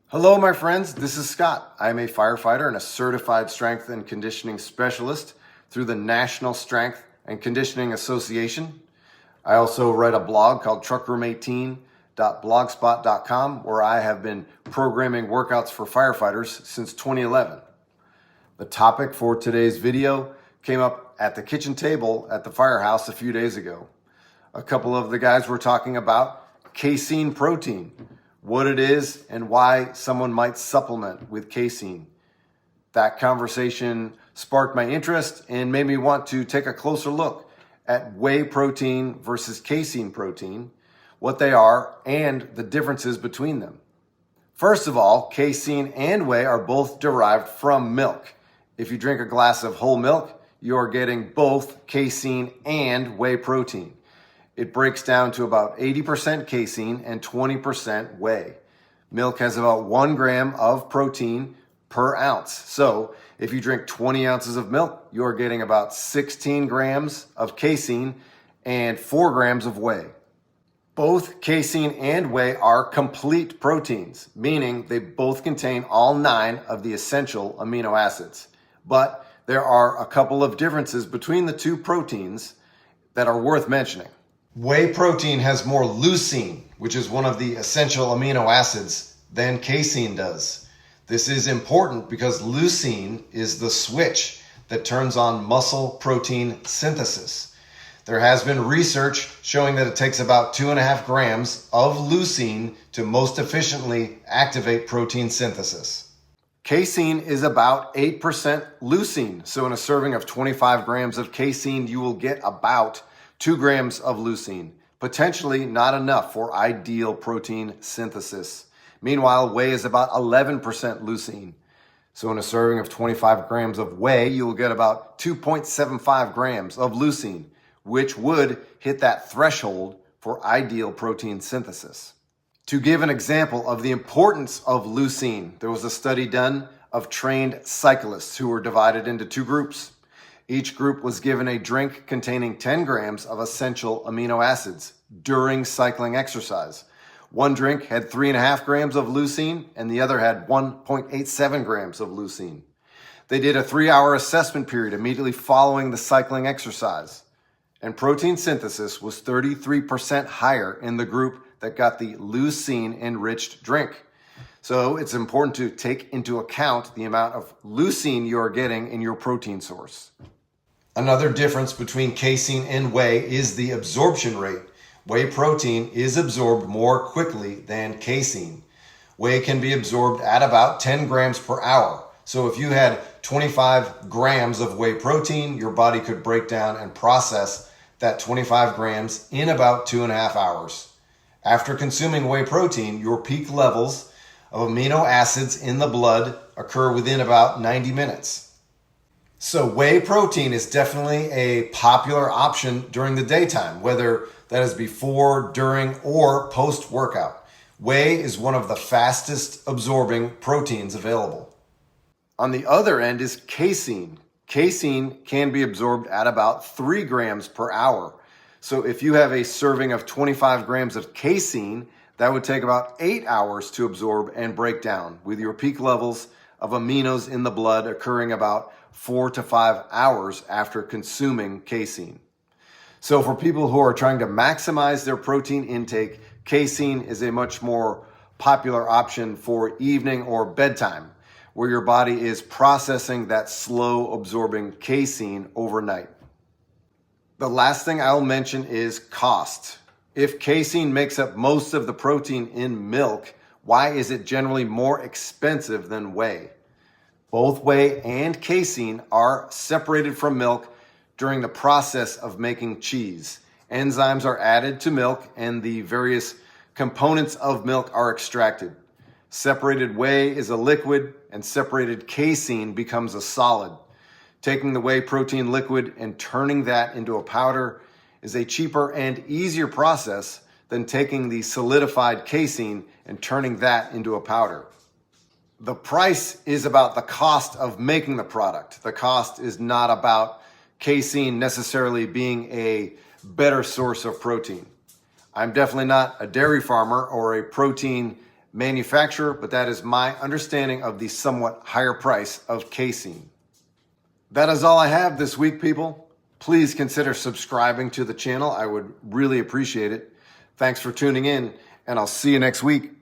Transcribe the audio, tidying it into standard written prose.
Hello, my friends. This is Scott. I'm a firefighter and a certified strength and conditioning specialist through the National Strength and Conditioning Association. I also write a blog called truckroom18.blogspot.com where I have been programming workouts for firefighters since 2011. The topic for today's video came up at the kitchen table at the firehouse a few days ago. A couple of the guys were talking about casein protein, what it is and why someone might supplement with casein. That conversation sparked my interest and made me want to take a closer look at whey protein versus casein protein, what they are, and the differences between them. First of all, casein and whey are both derived from milk. If you drink a glass of whole milk, you're getting both casein and whey protein. It breaks down to about 80% casein and 20% whey. Milk has about 1 gram of protein per ounce. So if you drink 20 ounces of milk, you're getting about 16 grams of casein and 4 grams of whey. Both casein and whey are complete proteins, meaning they both contain all 9 of the essential amino acids. But there are a couple of differences between the two proteins that are worth mentioning. Whey protein has more leucine, which is one of the essential amino acids, than casein does. This is important because leucine is the switch that turns on muscle protein synthesis. There has been research showing that it takes about 2.5 grams of leucine to most efficiently activate protein synthesis. Casein is about 8% leucine. So in a serving of 25 grams of casein, you will get about 2 grams of leucine, potentially not enough for ideal protein synthesis. Meanwhile, whey is about 11% leucine. So in a serving of 25 grams of whey, you will get about 2.75 grams of leucine, which would hit that threshold for ideal protein synthesis. To give an example of the importance of leucine, there was a study done of trained cyclists who were divided into 2 groups. Each group was given a drink containing 10 grams of essential amino acids during cycling exercise. One drink had 3.5 grams of leucine and the other had 1.87 grams of leucine. They did a 3-hour assessment period immediately following the cycling exercise, and protein synthesis was 33% higher in the group that got the leucine-enriched drink. So it's important to take into account the amount of leucine you are getting in your protein source. Another difference between casein and whey is the absorption rate. Whey protein is absorbed more quickly than casein. Whey can be absorbed at about 10 grams per hour. So if you had 25 grams of whey protein, your body could break down and process that 25 grams in about 2.5 hours. After consuming whey protein, your peak levels of amino acids in the blood occur within about 90 minutes. So whey protein is definitely a popular option during the daytime, whether that is before, during, or post-workout. Whey is one of the fastest absorbing proteins available. On the other end is casein. Casein can be absorbed at about 3 grams per hour. So if you have a serving of 25 grams of casein, that would take about 8 hours to absorb and break down, with your peak levels of aminos in the blood occurring about 4 to 5 hours after consuming casein. So for people who are trying to maximize their protein intake, casein is a much more popular option for evening or bedtime, where your body is processing that slow absorbing casein overnight. The last thing I'll mention is cost. If casein makes up most of the protein in milk, why is it generally more expensive than whey? Both whey and casein are separated from milk during the process of making cheese. Enzymes are added to milk and the various components of milk are extracted. Separated whey is a liquid and separated casein becomes a solid. Taking the whey protein liquid and turning that into a powder is a cheaper and easier process than taking the solidified casein and turning that into a powder. The price is about the cost of making the product. The cost is not about casein necessarily being a better source of protein. I'm definitely not a dairy farmer or a protein manufacturer, but that is my understanding of the somewhat higher price of casing. That is all I have this week, people. Please consider subscribing to the channel. I would really appreciate it. Thanks for tuning in, and I'll see you next week.